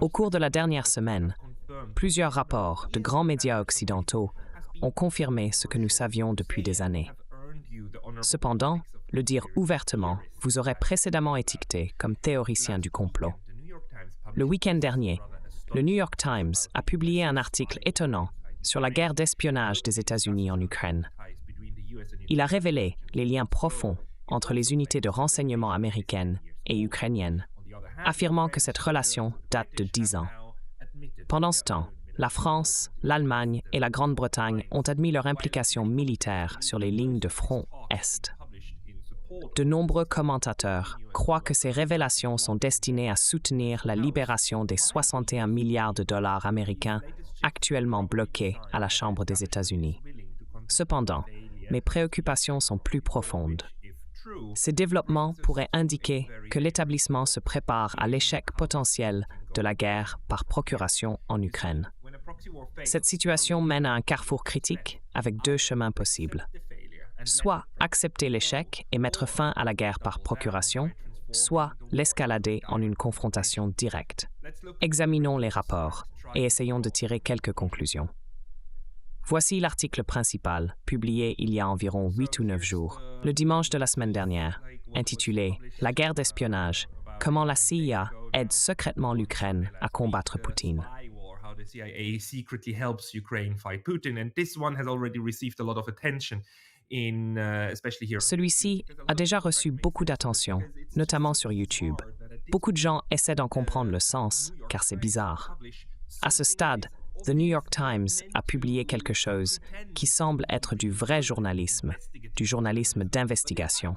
Au cours de la dernière semaine, plusieurs rapports de grands médias occidentaux ont confirmé ce que nous savions depuis des années. Cependant, le dire ouvertement vous aurait précédemment étiqueté comme théoricien du complot. Le week-end dernier, le New York Times a publié un article étonnant sur la guerre d'espionnage des États-Unis en Ukraine. Il a révélé les liens profonds entre les unités de renseignement américaines et ukrainiennes, affirmant que cette relation date de 10 ans. Pendant ce temps, la France, l'Allemagne et la Grande-Bretagne ont admis leur implication militaire sur les lignes de front Est. De nombreux commentateurs croient que ces révélations sont destinées à soutenir la libération des 61 milliards de dollars américains actuellement bloqués à la Chambre des États-Unis. Cependant, mes préoccupations sont plus profondes. Ces développements pourraient indiquer que l'établissement se prépare à l'échec potentiel de la guerre par procuration en Ukraine. Cette situation mène à un carrefour critique avec deux chemins possibles. Soit accepter l'échec et mettre fin à la guerre par procuration, soit l'escalader en une confrontation directe. Examinons les rapports et essayons de tirer quelques conclusions. Voici l'article principal, publié il y a environ 8 ou 9 jours, le dimanche de la semaine dernière, intitulé « La guerre d'espionnage, comment la CIA aide secrètement l'Ukraine à combattre Poutine ». Celui-ci a déjà reçu beaucoup d'attention, notamment sur YouTube. Beaucoup de gens essaient d'en comprendre le sens, car c'est bizarre. À ce stade, The New York Times a publié quelque chose qui semble être du vrai journalisme, du journalisme d'investigation.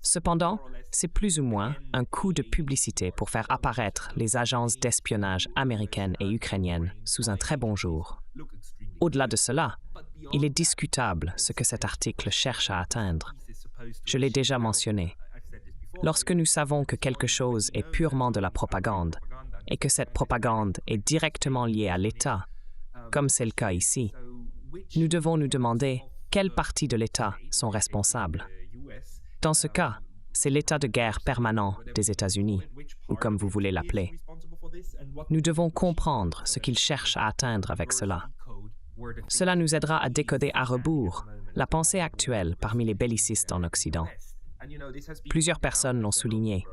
Cependant, c'est plus ou moins un coup de publicité pour faire apparaître les agences d'espionnage américaines et ukrainiennes sous un très bon jour. Au-delà de cela, il est discutable ce que cet article cherche à atteindre. Je l'ai déjà mentionné. Lorsque nous savons que quelque chose est purement de la propagande, et que cette propagande est directement liée à l'État, comme c'est le cas ici, nous devons nous demander quelles parties de l'État sont responsables. Dans ce cas, c'est l'état de guerre permanent des États-Unis, ou comme vous voulez l'appeler. Nous devons comprendre ce qu'ils cherchent à atteindre avec cela. Cela nous aidera à décoder à rebours la pensée actuelle parmi les bellicistes en Occident. Plusieurs personnes l'ont souligné,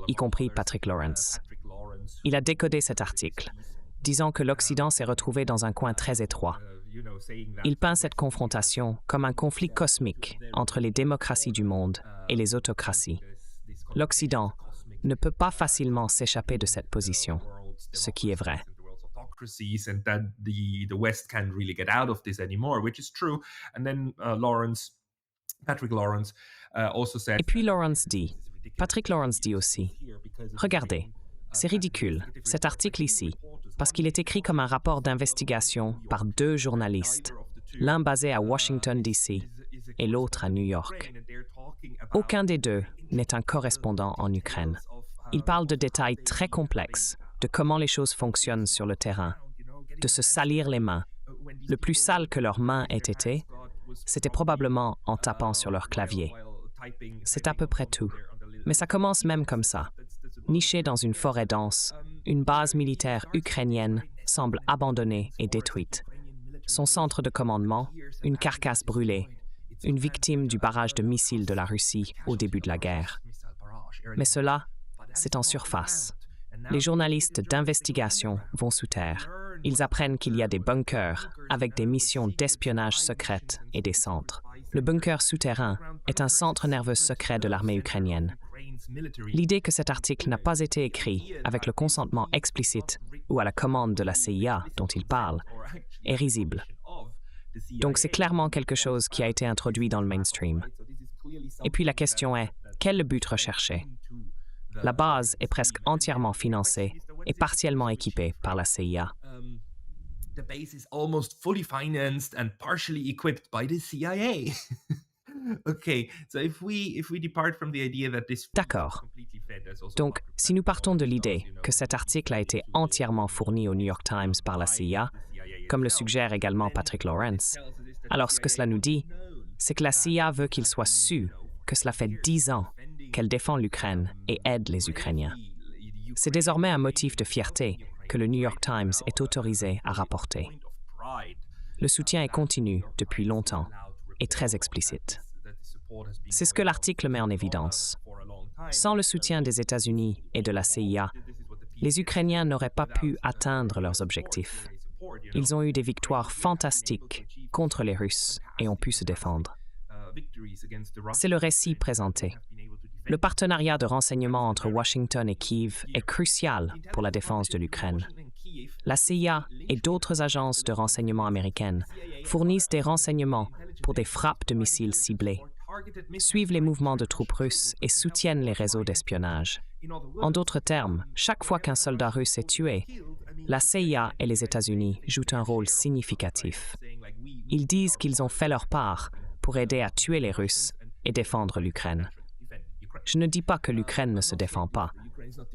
y compris Patrick Lawrence. Il a décodé cet article, disant que l'Occident s'est retrouvé dans un coin très étroit. Il peint cette confrontation comme un conflit cosmique entre les démocraties du monde et les autocraties. L'Occident ne peut pas facilement s'échapper de cette position, ce qui est vrai. Et puis Lawrence dit, Patrick Lawrence dit aussi, « Regardez, c'est ridicule, cet article ici, parce qu'il est écrit comme un rapport d'investigation par deux journalistes, l'un basé à Washington, D.C. et l'autre à New York. Aucun des deux n'est un correspondant en Ukraine. Ils parlent de détails très complexes, de comment les choses fonctionnent sur le terrain, de se salir les mains. Le plus sale que leurs mains aient été, c'était probablement en tapant sur leur clavier. C'est à peu près tout. Mais ça commence même comme ça. Niché dans une forêt dense, une base militaire ukrainienne semble abandonnée et détruite. Son centre de commandement, une carcasse brûlée, une victime du barrage de missiles de la Russie au début de la guerre. Mais cela, c'est en surface. Les journalistes d'investigation vont sous terre. Ils apprennent qu'il y a des bunkers avec des missions d'espionnage secrètes et des centres. Le bunker souterrain est un centre nerveux secret de l'armée ukrainienne. L'idée que cet article n'a pas été écrit avec le consentement explicite ou à la commande de la CIA dont il parle est risible. Donc c'est clairement quelque chose qui a été introduit dans le mainstream. Et puis la question est, quel est le but recherché? La base est presque entièrement financée et partiellement équipée par la CIA. The base is almost fully financed and partially equipped by the CIA. Okay, so if we depart from the idea that this D'accord. Donc, si nous partons de l'idée que cet article a été entièrement fourni au New York Times par la CIA, comme le suggère également Patrick Lawrence, alors ce que cela nous dit, c'est que la CIA veut qu'il soit su que cela fait 10 ans qu'elle défend l'Ukraine et aide les Ukrainiens. C'est désormais un motif de fierté que le New York Times est autorisé à rapporter. Le soutien est continu depuis longtemps et très explicite. C'est ce que l'article met en évidence. Sans le soutien des États-Unis et de la CIA, les Ukrainiens n'auraient pas pu atteindre leurs objectifs. Ils ont eu des victoires fantastiques contre les Russes et ont pu se défendre. C'est le récit présenté. Le partenariat de renseignement entre Washington et Kiev est crucial pour la défense de l'Ukraine. La CIA et d'autres agences de renseignement américaines fournissent des renseignements pour des frappes de missiles ciblées, suivent les mouvements de troupes russes et soutiennent les réseaux d'espionnage. En d'autres termes, chaque fois qu'un soldat russe est tué, la CIA et les États-Unis jouent un rôle significatif. Ils disent qu'ils ont fait leur part pour aider à tuer les Russes et défendre l'Ukraine. Je ne dis pas que l'Ukraine ne se défend pas.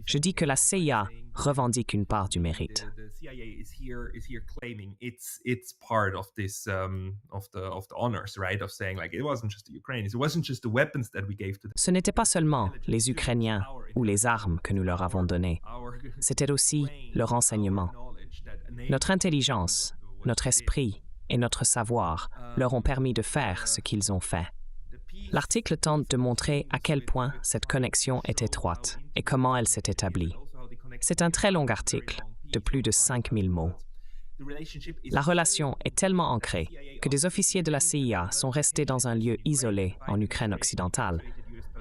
Je dis que la CIA revendique une part du mérite. Ce n'était pas seulement les Ukrainiens ou les armes que nous leur avons données. C'était aussi le renseignement. Notre intelligence, notre esprit et notre savoir leur ont permis de faire ce qu'ils ont fait. L'article tente de montrer à quel point cette connexion est étroite et comment elle s'est établie. C'est un très long article, de plus de 5000 mots. La relation est tellement ancrée que des officiers de la CIA sont restés dans un lieu isolé en Ukraine occidentale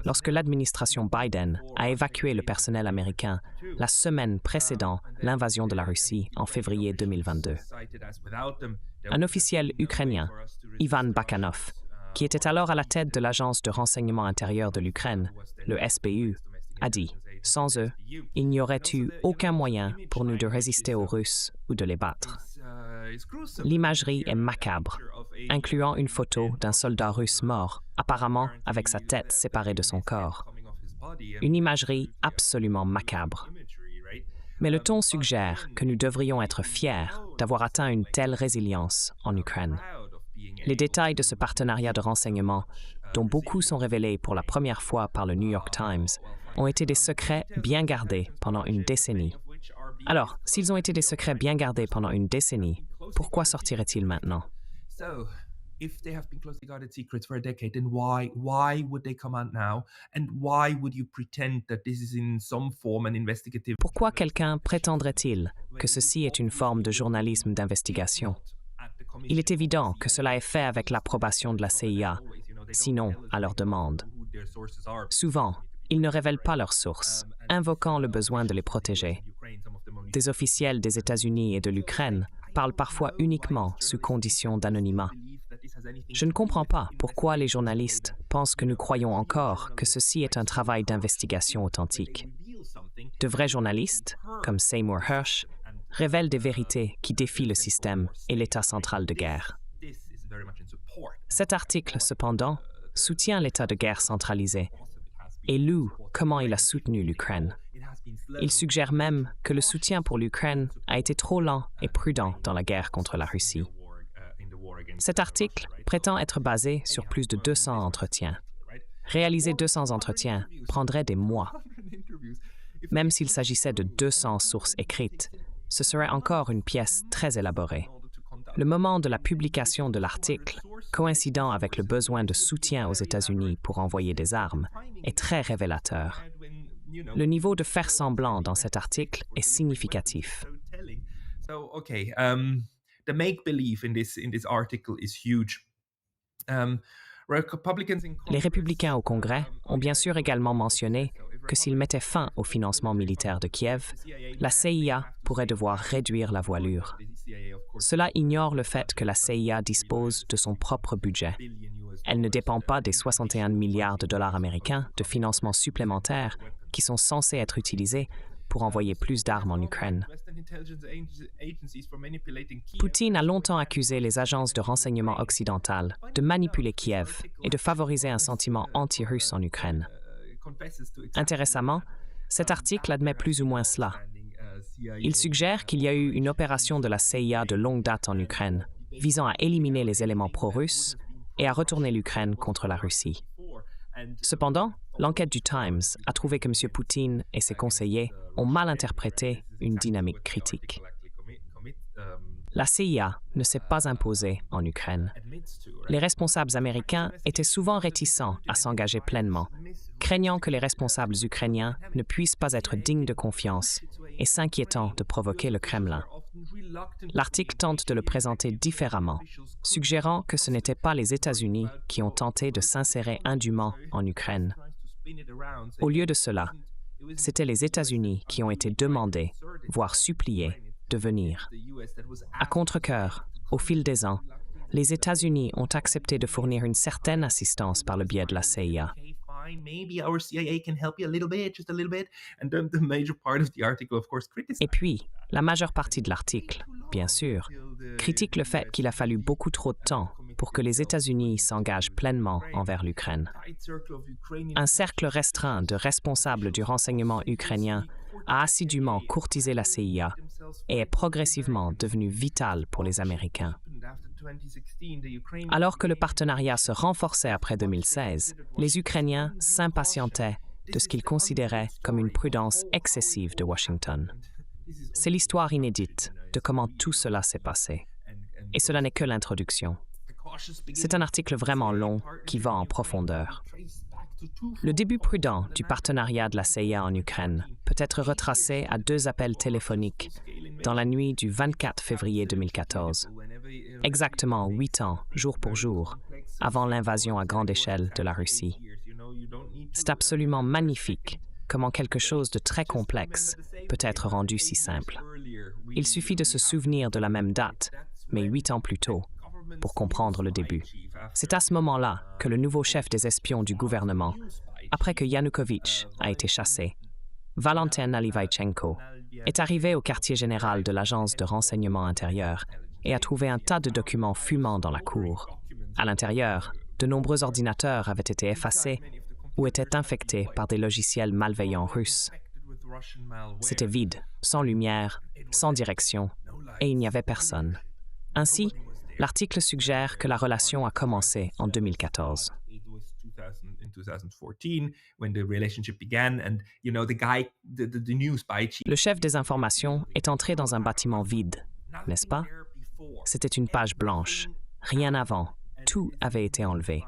lorsque l'administration Biden a évacué le personnel américain la semaine précédant l'invasion de la Russie en février 2022. Un officiel ukrainien, Ivan Bakanov, qui était alors à la tête de l'Agence de renseignement intérieur de l'Ukraine, le SBU, a dit « Sans eux, il n'y aurait eu aucun moyen pour nous de résister aux Russes ou de les battre. » L'imagerie est macabre, incluant une photo d'un soldat russe mort, apparemment avec sa tête séparée de son corps. Une imagerie absolument macabre. Mais le ton suggère que nous devrions être fiers d'avoir atteint une telle résilience en Ukraine. Les détails de ce partenariat de renseignement, dont beaucoup sont révélés pour la première fois par le New York Times, ont été des secrets bien gardés pendant une décennie. Alors, s'ils ont été des secrets bien gardés pendant une décennie, pourquoi sortiraient-ils maintenant? If they have been closely guarded secrets for a decade, then why would they come out now? And why would you pretend that this is in some form an investigative? Pourquoi quelqu'un prétendrait-il que ceci est une forme de journalisme d'investigation? Il est évident que cela est fait avec l'approbation de la CIA, sinon à leur demande. Souvent, ils ne révèlent pas leurs sources, invoquant le besoin de les protéger. Des officiels des États-Unis et de l'Ukraine parlent parfois uniquement sous condition d'anonymat. Je ne comprends pas pourquoi les journalistes pensent que nous croyons encore que ceci est un travail d'investigation authentique. De vrais journalistes, comme Seymour Hersh, révèlent des vérités qui défient le système et l'état central de guerre. Cet article, cependant, soutient l'état de guerre centralisé et loue comment il a soutenu l'Ukraine. Il suggère même que le soutien pour l'Ukraine a été trop lent et prudent dans la guerre contre la Russie. Cet article prétend être basé sur plus de 200 entretiens. Réaliser 200 entretiens prendrait des mois. Même s'il s'agissait de 200 sources écrites, ce serait encore une pièce très élaborée. Le moment de la publication de l'article, coïncidant avec le besoin de soutien aux États-Unis pour envoyer des armes, est très révélateur. Le niveau de faire-semblant dans cet article est significatif. The make-believe in this article is huge. Les républicains au Congrès ont bien sûr également mentionné que s'ils mettaient fin au financement militaire de Kiev, la CIA pourrait devoir réduire la voilure. Cela ignore le fait que la CIA dispose de son propre budget. Elle ne dépend pas des 61 milliards de dollars américains de financement supplémentaires qui sont censés être utilisés pour envoyer plus d'armes en Ukraine. Poutine a longtemps accusé les agences de renseignement occidentales de manipuler Kiev et de favoriser un sentiment anti-russe en Ukraine. Intéressamment, cet article admet plus ou moins cela. Il suggère qu'il y a eu une opération de la CIA de longue date en Ukraine, visant à éliminer les éléments pro-russes et à retourner l'Ukraine contre la Russie. Cependant, l'enquête du Times a trouvé que M. Poutine et ses conseillers ont mal interprété une dynamique critique. La CIA ne s'est pas imposée en Ukraine. Les responsables américains étaient souvent réticents à s'engager pleinement, craignant que les responsables ukrainiens ne puissent pas être dignes de confiance et s'inquiétant de provoquer le Kremlin. L'article tente de le présenter différemment, suggérant que ce n'étaient pas les États-Unis qui ont tenté de s'insérer indûment en Ukraine. Au lieu de cela, c'étaient les États-Unis qui ont été demandés, voire suppliés, de venir. À contre-cœur, au fil des ans, les États-Unis ont accepté de fournir une certaine assistance par le biais de la CIA. Et puis, la majeure partie de l'article, bien sûr, critique le fait qu'il a fallu beaucoup trop de temps pour que les États-Unis s'engagent pleinement envers l'Ukraine. Un cercle restreint de responsables du renseignement ukrainien a assidûment courtisé la CIA et est progressivement devenu vital pour les Américains. Alors que le partenariat se renforçait après 2016, les Ukrainiens s'impatientaient de ce qu'ils considéraient comme une prudence excessive de Washington. C'est l'histoire inédite de comment tout cela s'est passé. Et cela n'est que l'introduction. C'est un article vraiment long qui va en profondeur. Le début prudent du partenariat de la CIA en Ukraine peut être retracé à 2 appels téléphoniques dans la nuit du 24 février 2014, exactement 8 ans, jour pour jour, avant l'invasion à grande échelle de la Russie. C'est absolument magnifique comment quelque chose de très complexe peut être rendu si simple. Il suffit de se souvenir de la même date, mais 8 ans plus tôt, pour comprendre le début. C'est à ce moment-là que le nouveau chef des espions du gouvernement, après que Yanukovych a été chassé, Valentin Nalyvaïchenko, est arrivé au quartier général de l'agence de renseignement intérieur et a trouvé un tas de documents fumants dans la cour. À l'intérieur, de nombreux ordinateurs avaient été effacés ou étaient infectés par des logiciels malveillants russes. C'était vide, sans lumière, sans direction, et il n'y avait personne. Ainsi, l'article suggère que la relation a commencé en 2014. Le chef des informations est entré dans un bâtiment vide, n'est-ce pas? C'était une page blanche, rien avant, tout avait été enlevé.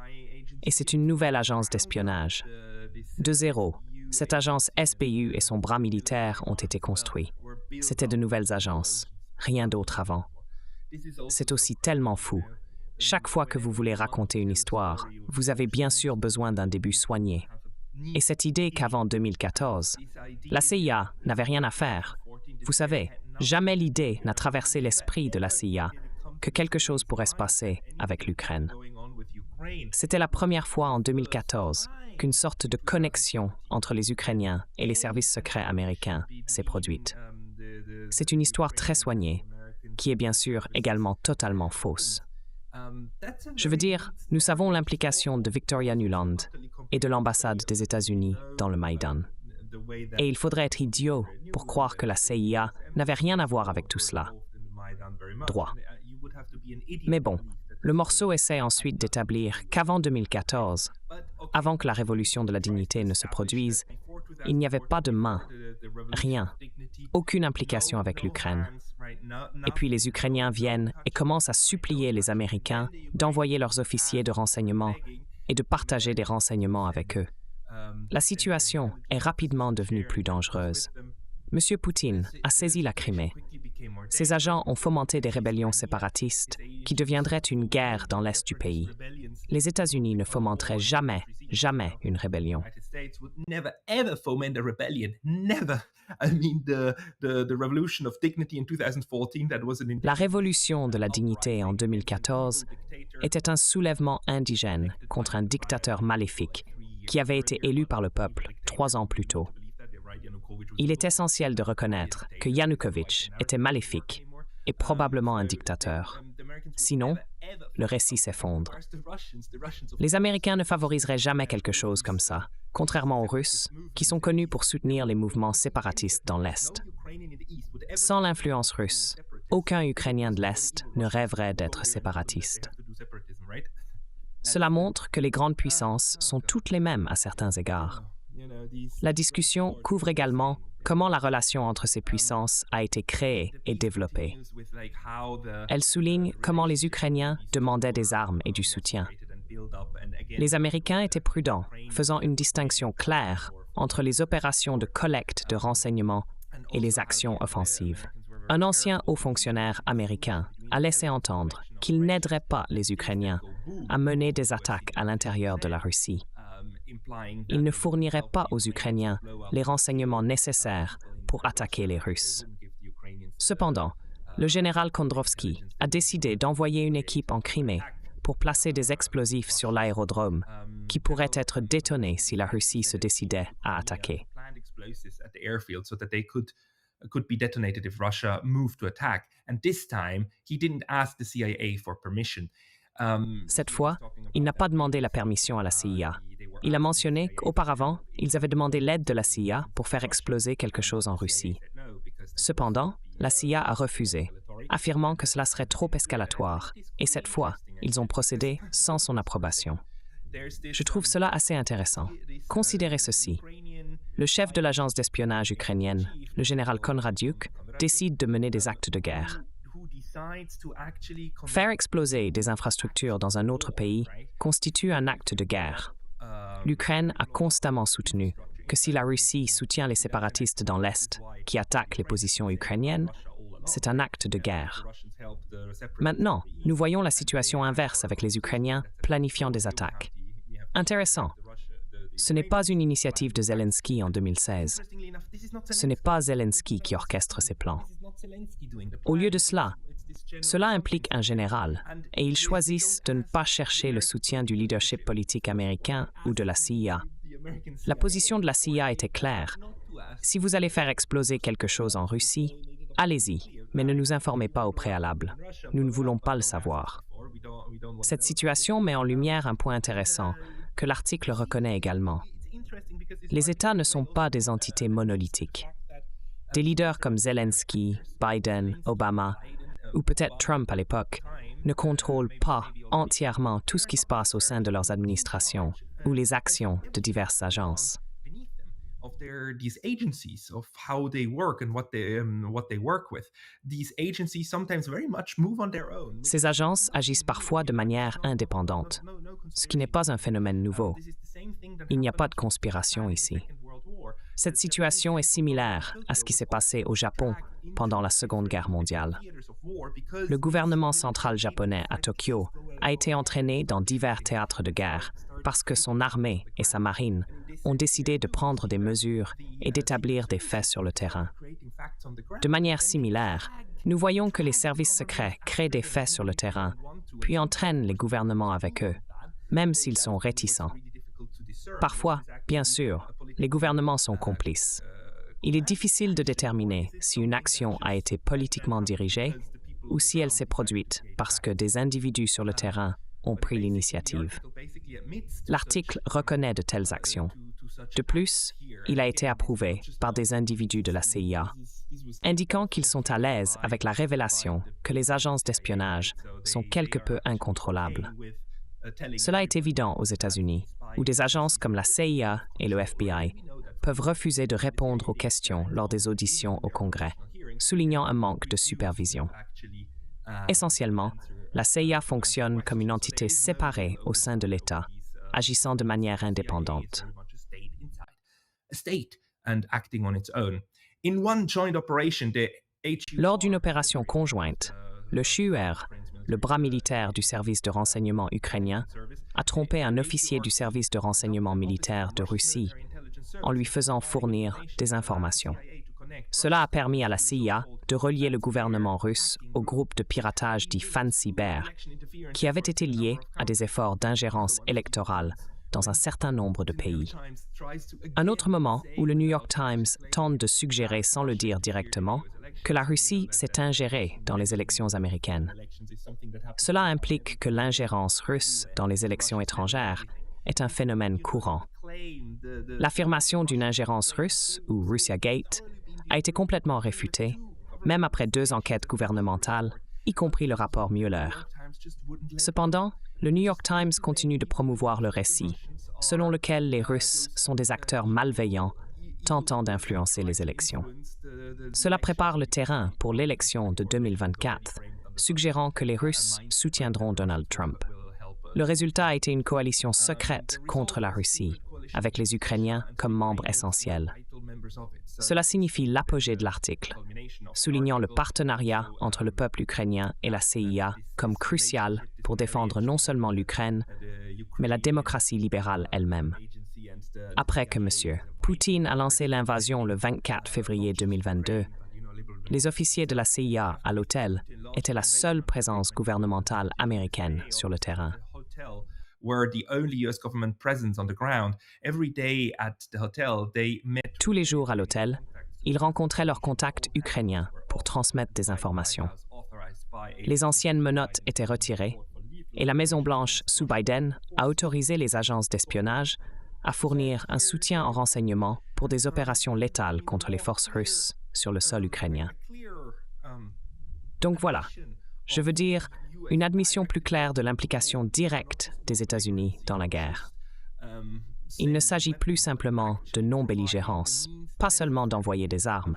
Et c'est une nouvelle agence d'espionnage. De zéro, cette agence SBU et son bras militaire ont été construits. C'était de nouvelles agences, rien d'autre avant. C'est aussi tellement fou. Chaque fois que vous voulez raconter une histoire, vous avez bien sûr besoin d'un début soigné. Et cette idée qu'avant 2014, la CIA n'avait rien à faire. Vous savez, jamais l'idée n'a traversé l'esprit de la CIA que quelque chose pourrait se passer avec l'Ukraine. C'était la première fois en 2014 qu'une sorte de connexion entre les Ukrainiens et les services secrets américains s'est produite. C'est une histoire très soignée, qui est bien sûr également totalement fausse. Je veux dire, nous savons l'implication de Victoria Nuland et de l'ambassade des États-Unis dans le Maïdan. Et il faudrait être idiot pour croire que la CIA n'avait rien à voir avec tout cela. Droit. Mais bon, le morceau essaie ensuite d'établir qu'avant 2014, avant que la révolution de la dignité ne se produise, il n'y avait pas de main, rien, aucune implication avec l'Ukraine. Et puis les Ukrainiens viennent et commencent à supplier les Américains d'envoyer leurs officiers de renseignement et de partager des renseignements avec eux. La situation est rapidement devenue plus dangereuse. M. Poutine a saisi la Crimée. Ses agents ont fomenté des rébellions séparatistes qui deviendraient une guerre dans l'est du pays. Les États-Unis ne fomenteraient jamais une rébellion. La révolution de la dignité en 2014 était un soulèvement indigène contre un dictateur maléfique qui avait été élu par le peuple 3 ans plus tôt. Il est essentiel de reconnaître que Yanukovych était maléfique et probablement un dictateur. Sinon, le récit s'effondre. Les Américains ne favoriseraient jamais quelque chose comme ça, contrairement aux Russes, qui sont connus pour soutenir les mouvements séparatistes dans l'Est. Sans l'influence russe, aucun Ukrainien de l'Est ne rêverait d'être séparatiste. Cela montre que les grandes puissances sont toutes les mêmes à certains égards. La discussion couvre également comment la relation entre ces puissances a été créée et développée. Elle souligne comment les Ukrainiens demandaient des armes et du soutien. Les Américains étaient prudents, faisant une distinction claire entre les opérations de collecte de renseignements et les actions offensives. Un ancien haut fonctionnaire américain a laissé entendre qu'il n'aiderait pas les Ukrainiens à mener des attaques à l'intérieur de la Russie. Il ne fournirait pas aux Ukrainiens les renseignements nécessaires pour attaquer les Russes. Cependant, le général Kondrovski a décidé d'envoyer une équipe en Crimée pour placer des explosifs sur l'aérodrome qui pourraient être détonés si la Russie se décidait à attaquer. Could be detonated if Russia moved to attack. And this time, he didn't ask the CIA for permission. Cette fois, il n'a pas demandé la permission à la CIA. Il a mentionné qu'auparavant, ils avaient demandé l'aide de la CIA pour faire exploser quelque chose en Russie. Cependant, la CIA a refusé, affirmant que cela serait trop escalatoire, et cette fois, ils ont procédé sans son approbation. Je trouve cela assez intéressant. Considérez ceci. Le chef de l'agence d'espionnage ukrainienne, le général Konradyuk, décide de mener des actes de guerre. Faire exploser des infrastructures dans un autre pays constitue un acte de guerre. L'Ukraine a constamment soutenu que si la Russie soutient les séparatistes dans l'Est qui attaquent les positions ukrainiennes, c'est un acte de guerre. Maintenant, nous voyons la situation inverse avec les Ukrainiens planifiant des attaques. Intéressant. Ce n'est pas une initiative de Zelensky en 2016. Ce n'est pas Zelensky qui orchestre ces plans. Au lieu de cela, cela implique un général, et ils choisissent de ne pas chercher le soutien du leadership politique américain ou de la CIA. La position de la CIA était claire. Si vous allez faire exploser quelque chose en Russie, allez-y, mais ne nous informez pas au préalable. Nous ne voulons pas le savoir. Cette situation met en lumière un point intéressant que l'article reconnaît également. Les États ne sont pas des entités monolithiques. Des leaders comme Zelensky, Biden, Obama, ou peut-être Trump à l'époque, ne contrôlent pas entièrement tout ce qui se passe au sein de leurs administrations ou les actions de diverses agences. These agencies of how they work and what they work with. These agencies sometimes very much move on their own. Ces agences agissent parfois de manière indépendante, ce qui n'est pas un phénomène nouveau. Il n'y a pas de conspiration ici. Cette situation est similaire à ce qui s'est passé au Japon pendant la Seconde Guerre mondiale. Le gouvernement central japonais à Tokyo a été entraîné dans divers théâtres de guerre parce que son armée et sa marine ont décidé de prendre des mesures et d'établir des faits sur le terrain. De manière similaire, nous voyons que les services secrets créent des faits sur le terrain, puis entraînent les gouvernements avec eux, même s'ils sont réticents. Parfois, bien sûr, les gouvernements sont complices. Il est difficile de déterminer si une action a été politiquement dirigée ou si elle s'est produite parce que des individus sur le terrain ont pris l'initiative. L'article reconnaît de telles actions. De plus, il a été approuvé par des individus de la CIA, indiquant qu'ils sont à l'aise avec la révélation que les agences d'espionnage sont quelque peu incontrôlables. Cela est évident aux États-Unis, où des agences comme la CIA et le FBI peuvent refuser de répondre aux questions lors des auditions au Congrès, soulignant un manque de supervision. Essentiellement, la CIA fonctionne comme une entité séparée au sein de l'État, agissant de manière indépendante. Lors d'une opération conjointe, le SHUR, le bras militaire du service de renseignement ukrainien, a trompé un officier du service de renseignement militaire de Russie en lui faisant fournir des informations. Cela a permis à la CIA de relier le gouvernement russe au groupe de piratage dit Fancy Bear, qui avait été lié à des efforts d'ingérence électorale dans un certain nombre de pays. Un autre moment où le New York Times tente de suggérer sans le dire directement que la Russie s'est ingérée dans les élections américaines. Cela implique que l'ingérence russe dans les élections étrangères est un phénomène courant. L'affirmation d'une ingérence russe, ou Russiagate, a été complètement réfutée, même après 2 enquêtes gouvernementales, y compris le rapport Mueller. Cependant, Le New York Times continue de promouvoir le récit, selon lequel les Russes sont des acteurs malveillants tentant d'influencer les élections. Cela prépare le terrain pour l'élection de 2024, suggérant que les Russes soutiendront Donald Trump. Le résultat a été une coalition secrète contre la Russie, avec les Ukrainiens comme membres essentiels. Cela signifie l'apogée de l'article, soulignant le partenariat entre le peuple ukrainien et la CIA comme crucial pour défendre non seulement l'Ukraine, mais la démocratie libérale elle-même. Après que M. Poutine a lancé l'invasion le 24 février 2022, les officiers de la CIA à l'hôtel étaient la seule présence gouvernementale américaine sur le terrain. Tous les jours à l'hôtel, ils rencontraient leurs contacts ukrainiens pour transmettre des informations. Les anciennes menottes étaient retirées et la Maison-Blanche sous Biden a autorisé les agences d'espionnage à fournir un soutien en renseignement pour des opérations létales contre les forces russes sur le sol ukrainien. Donc voilà, je veux dire, une admission plus claire de l'implication directe des États-Unis dans la guerre. Il ne s'agit plus simplement de non-belligérance, pas seulement d'envoyer des armes,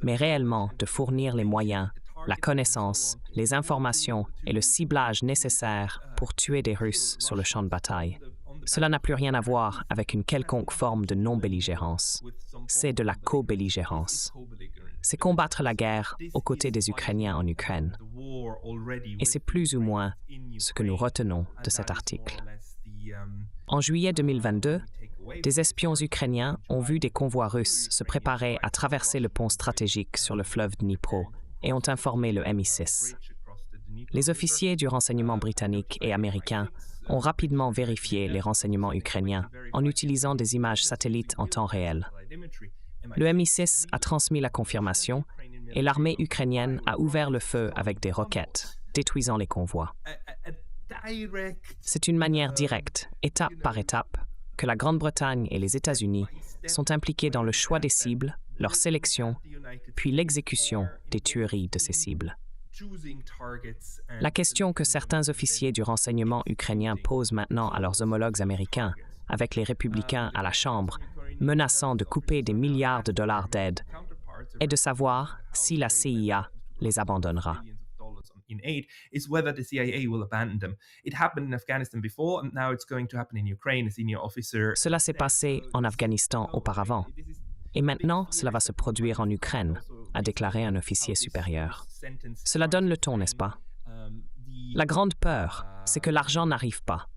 mais réellement de fournir les moyens, la connaissance, les informations et le ciblage nécessaires pour tuer des Russes sur le champ de bataille. Cela n'a plus rien à voir avec une quelconque forme de non-belligérance. C'est de la co-belligérance. C'est combattre la guerre aux côtés des Ukrainiens en Ukraine. Et c'est plus ou moins ce que nous retenons de cet article. En juillet 2022, des espions ukrainiens ont vu des convois russes se préparer à traverser le pont stratégique sur le fleuve Dnipro et ont informé le MI6. Les officiers du renseignement britannique et américain ont rapidement vérifié les renseignements ukrainiens en utilisant des images satellites en temps réel. Le MI6 a transmis la confirmation et l'armée ukrainienne a ouvert le feu avec des roquettes, détruisant les convois. C'est une manière directe, étape par étape, que la Grande-Bretagne et les États-Unis sont impliqués dans le choix des cibles, leur sélection, puis l'exécution des tueries de ces cibles. La question que certains officiers du renseignement ukrainien posent maintenant à leurs homologues américains, avec les républicains à la Chambre, menaçant de couper des milliards de dollars d'aide, est de savoir si la CIA les abandonnera. Cela s'est passé en Afghanistan auparavant, et maintenant cela va se produire en Ukraine, a déclaré un officier supérieur. Cela donne le ton, n'est-ce pas? La grande peur, c'est que l'argent n'arrive pas.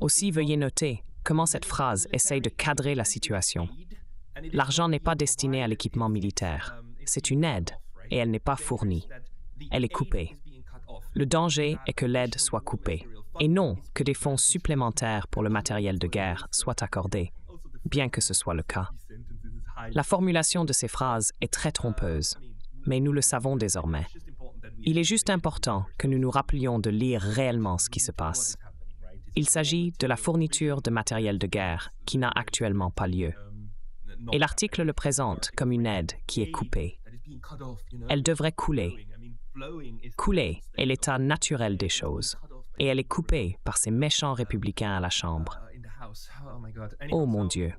Aussi, veuillez noter comment cette phrase essaye de cadrer la situation. L'argent n'est pas destiné à l'équipement militaire. C'est une aide, et elle n'est pas fournie. Elle est coupée. Le danger est que l'aide soit coupée, et non que des fonds supplémentaires pour le matériel de guerre soient accordés, bien que ce soit le cas. La formulation de ces phrases est très trompeuse, mais nous le savons désormais. Il est juste important que nous nous rappelions de lire réellement ce qui se passe. Il s'agit de la fourniture de matériel de guerre qui n'a actuellement pas lieu. Et l'article le présente comme une aide qui est coupée. Elle devrait couler. Couler est l'état naturel des choses, et elle est coupée par ces méchants républicains à la Chambre. Oh mon Dieu!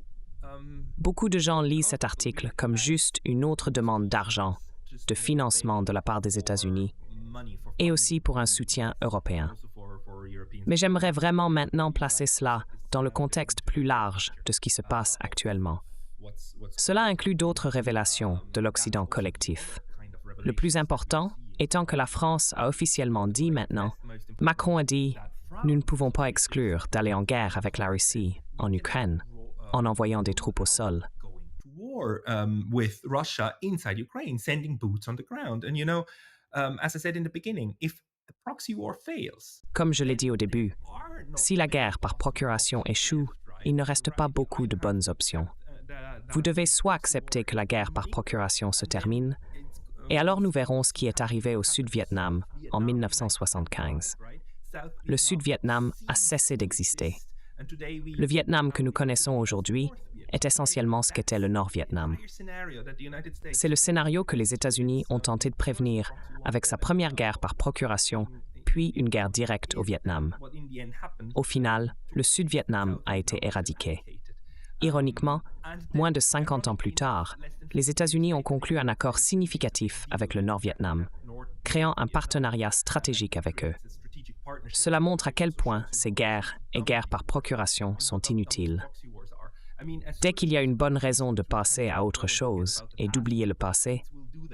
Beaucoup de gens lisent cet article comme juste une autre demande d'argent, de financement de la part des États-Unis, et aussi pour un soutien européen. Mais j'aimerais vraiment maintenant placer cela dans le contexte plus large de ce qui se passe actuellement. Cela inclut d'autres révélations de l'Occident collectif. Le plus important étant que la France a officiellement dit maintenant, Macron a dit « Nous ne pouvons pas exclure d'aller en guerre avec la Russie, en Ukraine, en envoyant des troupes au sol. » With Russia inside Ukraine, sending boots on the ground. And you know, as I said in the beginning, if the proxy war fails, Comme je l'ai dit au début, si la guerre par procuration échoue, il ne reste pas beaucoup de bonnes options. Vous devez soit accepter que la guerre par procuration se termine, et alors nous verrons ce qui est arrivé au Sud-Vietnam en 1975. Le Sud-Vietnam a cessé d'exister. Le Vietnam que nous connaissons aujourd'hui est essentiellement ce qu'était le Nord-Vietnam. C'est le scénario que les États-Unis ont tenté de prévenir avec sa première guerre par procuration, puis une guerre directe au Vietnam. Au final, le Sud-Vietnam a été éradiqué. Ironiquement, moins de 50 ans plus tard, les États-Unis ont conclu un accord significatif avec le Nord-Vietnam, créant un partenariat stratégique avec eux. Cela montre à quel point ces guerres et guerres par procuration sont inutiles. Dès qu'il y a une bonne raison de passer à autre chose et d'oublier le passé,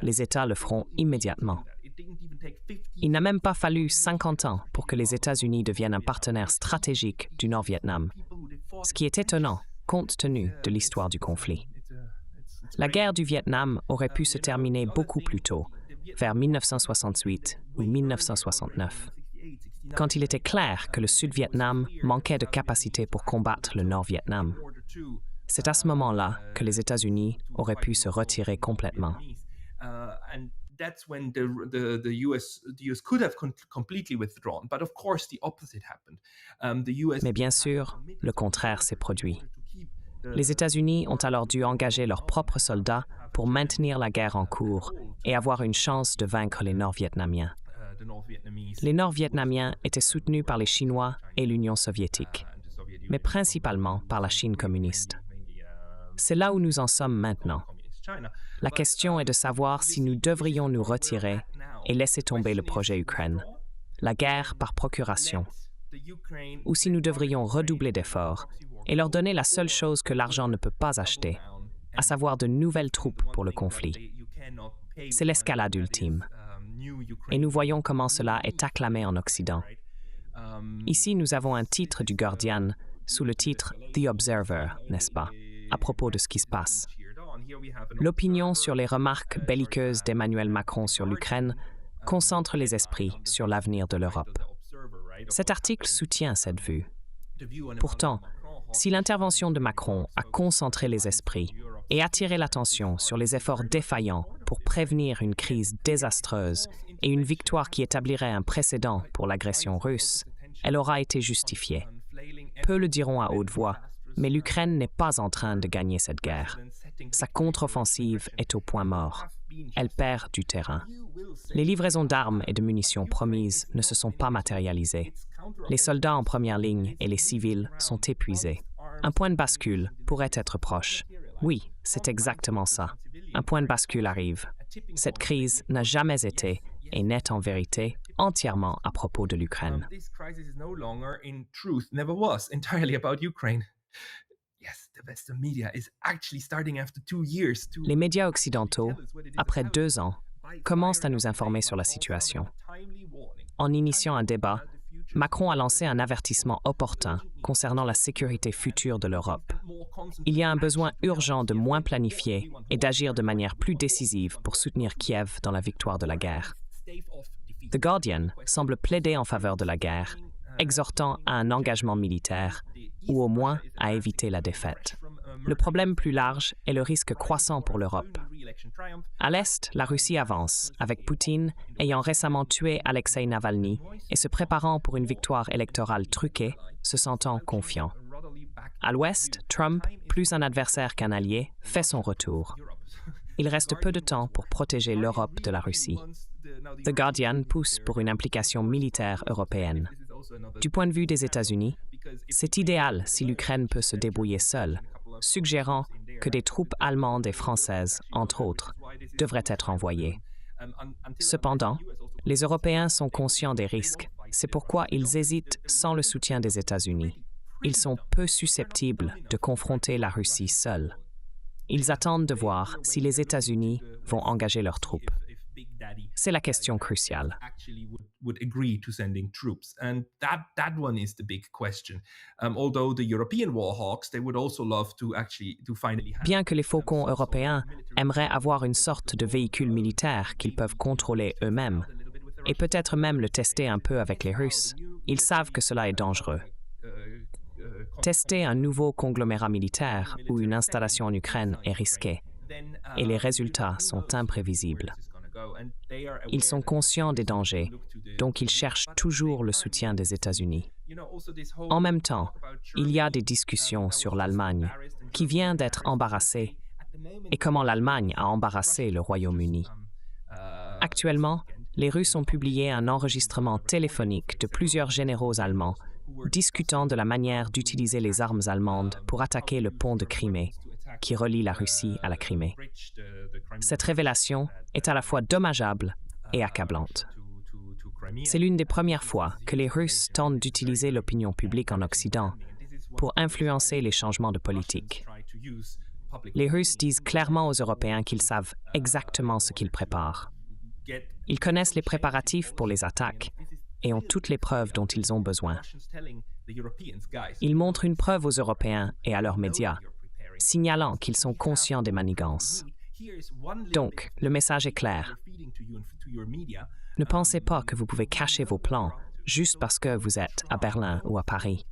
les États le feront immédiatement. Il n'a même pas fallu 50 ans pour que les États-Unis deviennent un partenaire stratégique du Nord-Vietnam, ce qui est étonnant compte tenu de l'histoire du conflit. La guerre du Vietnam aurait pu se terminer beaucoup plus tôt, vers 1968 ou 1969, quand il était clair que le Sud-Vietnam manquait de capacité pour combattre le Nord-Vietnam. C'est à ce moment-là que les États-Unis auraient pu se retirer complètement. That's when the US could have completely withdrawn, but of course the opposite happened. Mais bien sûr, le contraire s'est produit. Les États-Unis ont alors dû engager leurs propres soldats pour maintenir la guerre en cours et avoir une chance de vaincre les Nord-Vietnamiens. Les Nord-Vietnamiens étaient soutenus par les Chinois et l'Union soviétique, mais principalement par la Chine communiste. C'est là où nous en sommes maintenant. La question est de savoir si nous devrions nous retirer et laisser tomber le projet Ukraine, la guerre par procuration, ou si nous devrions redoubler d'efforts et leur donner la seule chose que l'argent ne peut pas acheter, à savoir de nouvelles troupes pour le conflit. C'est l'escalade ultime. Et nous voyons comment cela est acclamé en Occident. Ici, nous avons un titre du Guardian sous le titre « The Observer », n'est-ce pas, à propos de ce qui se passe. L'opinion sur les remarques belliqueuses d'Emmanuel Macron sur l'Ukraine concentre les esprits sur l'avenir de l'Europe. Cet article soutient cette vue. Pourtant, si l'intervention de Macron a concentré les esprits et attiré l'attention sur les efforts défaillants pour prévenir une crise désastreuse et une victoire qui établirait un précédent pour l'agression russe, elle aura été justifiée. Peu le diront à haute voix, mais l'Ukraine n'est pas en train de gagner cette guerre. Sa contre-offensive est au point mort. Elle perd du terrain. Les livraisons d'armes et de munitions promises ne se sont pas matérialisées. Les soldats en première ligne et les civils sont épuisés. Un point de bascule pourrait être proche. Oui, c'est exactement ça. Un point de bascule arrive. Cette crise n'a jamais été et n'est en vérité entièrement à propos de l'Ukraine. Les médias occidentaux, après 2 ans, commencent à nous informer sur la situation. En initiant un débat, Macron a lancé un avertissement opportun concernant la sécurité future de l'Europe. Il y a un besoin urgent de moins planifier et d'agir de manière plus décisive pour soutenir Kiev dans la victoire de la guerre. The Guardian semble plaider en faveur de la guerre, exhortant à un engagement militaire, ou au moins à éviter la défaite. Le problème plus large est le risque croissant pour l'Europe. À l'Est, la Russie avance, avec Poutine ayant récemment tué Alexei Navalny et se préparant pour une victoire électorale truquée, se sentant confiant. À l'Ouest, Trump, plus un adversaire qu'un allié, fait son retour. Il reste peu de temps pour protéger l'Europe de la Russie. The Guardian pousse pour une implication militaire européenne. Du point de vue des États-Unis, c'est idéal si l'Ukraine peut se débrouiller seule, suggérant que des troupes allemandes et françaises, entre autres, devraient être envoyées. Cependant, les Européens sont conscients des risques. C'est pourquoi ils hésitent sans le soutien des États-Unis. Ils sont peu susceptibles de confronter la Russie seuls. Ils attendent de voir si les États-Unis vont engager leurs troupes. C'est la question cruciale. Bien que les faucons européens aimeraient avoir une sorte de véhicule militaire qu'ils peuvent contrôler eux-mêmes, et peut-être même le tester un peu avec les Russes, ils savent que cela est dangereux. Tester un nouveau conglomérat militaire ou une installation en Ukraine est risqué, et les résultats sont imprévisibles. Ils sont conscients des dangers, donc ils cherchent toujours le soutien des États-Unis. En même temps, il y a des discussions sur l'Allemagne, qui vient d'être embarrassée, et comment l'Allemagne a embarrassé le Royaume-Uni. Actuellement, les Russes ont publié un enregistrement téléphonique de plusieurs généraux allemands discutant de la manière d'utiliser les armes allemandes pour attaquer le pont de Crimée, qui relie la Russie à la Crimée. Cette révélation est à la fois dommageable et accablante. C'est l'une des premières fois que les Russes tentent d'utiliser l'opinion publique en Occident pour influencer les changements de politique. Les Russes disent clairement aux Européens qu'ils savent exactement ce qu'ils préparent. Ils connaissent les préparatifs pour les attaques et ont toutes les preuves dont ils ont besoin. Ils montrent une preuve aux Européens et à leurs médias, signalant qu'ils sont conscients des manigances. Donc, le message est clair. Ne pensez pas que vous pouvez cacher vos plans juste parce que vous êtes à Berlin ou à Paris.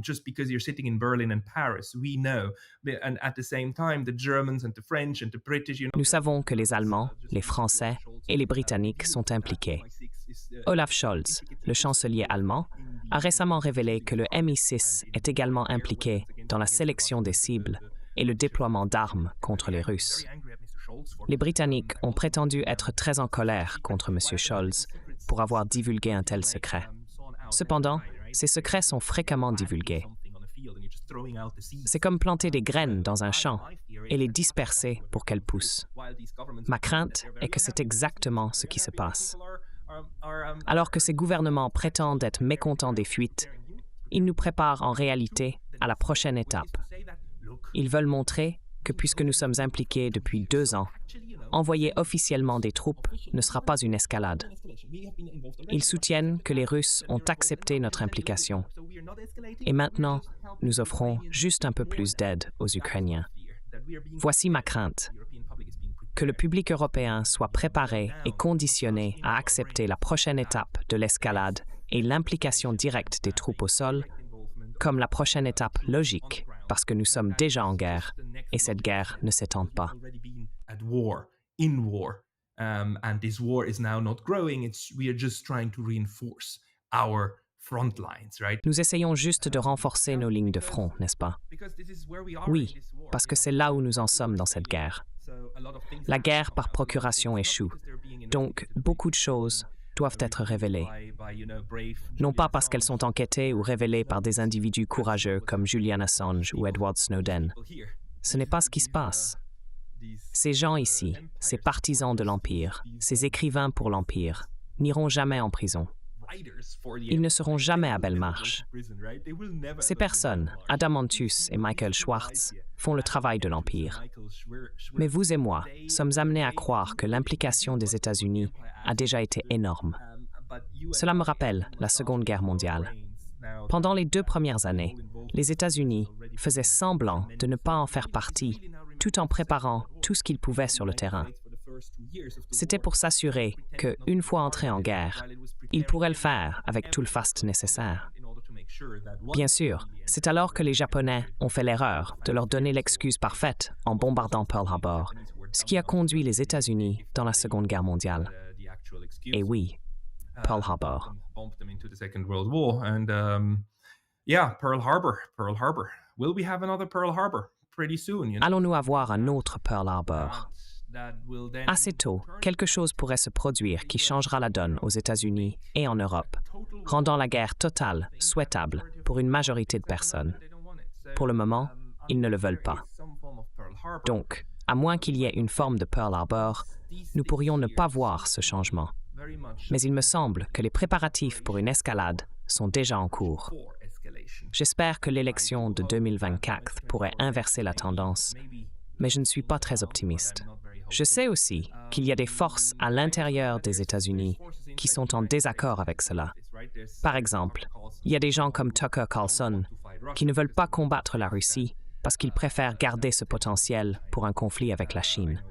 Just because you're sitting in Berlin and Paris, we know. And at the same time, the Germans and the French and the British, Nous savons que les Allemands, les Français et les Britanniques sont impliqués. Olaf Scholz, le chancelier allemand, a récemment révélé que le MI6 est également impliqué dans la sélection des cibles et le déploiement d'armes contre les Russes. Les Britanniques ont prétendu être très en colère contre M. Scholz pour avoir divulgué un tel secret. Cependant, ces secrets sont fréquemment divulgués. C'est comme planter des graines dans un champ et les disperser pour qu'elles poussent. Ma crainte est que c'est exactement ce qui se passe. Alors que ces gouvernements prétendent être mécontents des fuites, ils nous préparent en réalité à la prochaine étape. Ils veulent montrer que puisque nous sommes impliqués depuis 2 ans, envoyer officiellement des troupes ne sera pas une escalade. Ils soutiennent que les Russes ont accepté notre implication. Et maintenant, nous offrons juste un peu plus d'aide aux Ukrainiens. Voici ma crainte. Que le public européen soit préparé et conditionné à accepter la prochaine étape de l'escalade et l'implication directe des troupes au sol comme la prochaine étape logique, parce que nous sommes déjà en guerre et cette guerre ne s'étend pas. And this war is now not growing. We are just trying to reinforce our front lines, right? Nous essayons juste de renforcer nos lignes de front, n'est-ce pas? Oui, parce que c'est là où nous en sommes dans cette guerre. La guerre par procuration échoue. Donc, beaucoup de choses doivent être révélées. Non pas parce qu'elles sont enquêtées ou révélées par des individus courageux comme Julian Assange ou Edward Snowden. Ce n'est pas ce qui se passe. Ces gens ici, ces partisans de l'Empire, ces écrivains pour l'Empire, n'iront jamais en prison. Ils ne seront jamais à Belmarsh. Ces personnes, Adamantius et Michael Schwartz, font le travail de l'Empire. Mais vous et moi sommes amenés à croire que l'implication des États-Unis a déjà été énorme. Cela me rappelle la Seconde Guerre mondiale. Pendant les 2 premières années, les États-Unis faisaient semblant de ne pas en faire partie, tout en préparant tout ce qu'ils pouvaient sur le terrain. C'était pour s'assurer que, une fois entrés en guerre, ils pourraient le faire avec tout le faste nécessaire. Bien sûr, c'est alors que les Japonais ont fait l'erreur de leur donner l'excuse parfaite en bombardant Pearl Harbor, ce qui a conduit les États-Unis dans la Seconde Guerre mondiale. Et oui, Pearl Harbor. Pearl Harbor. Will we have another Pearl Harbor pretty soon? Allons-nous avoir un autre Pearl Harbor? Assez tôt, quelque chose pourrait se produire qui changera la donne aux États-Unis et en Europe, rendant la guerre totale souhaitable pour une majorité de personnes. Pour le moment, ils ne le veulent pas. Donc, à moins qu'il y ait une forme de Pearl Harbor, nous pourrions ne pas voir ce changement. Mais il me semble que les préparatifs pour une escalade sont déjà en cours. J'espère que l'élection de 2024 pourrait inverser la tendance, mais je ne suis pas très optimiste. Je sais aussi qu'il y a des forces à l'intérieur des États-Unis qui sont en désaccord avec cela. Par exemple, il y a des gens comme Tucker Carlson qui ne veulent pas combattre la Russie parce qu'ils préfèrent garder ce potentiel pour un conflit avec la Chine.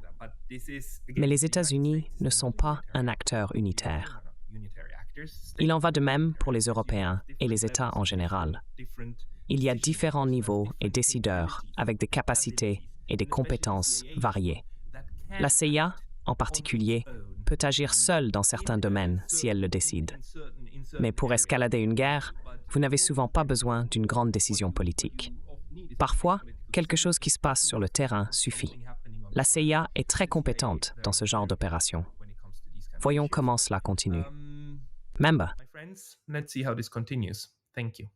Mais les États-Unis ne sont pas un acteur unitaire. Il en va de même pour les Européens et les États en général. Il y a différents niveaux et décideurs avec des capacités et des compétences variées. La CIA, en particulier, peut agir seule dans certains domaines si elle le décide. Mais pour escalader une guerre, vous n'avez souvent pas besoin d'une grande décision politique. Parfois, quelque chose qui se passe sur le terrain suffit. La CIA est très compétente dans ce genre d'opération. Voyons comment cela continue. Member. My friends, let's see how this continues. Thank you.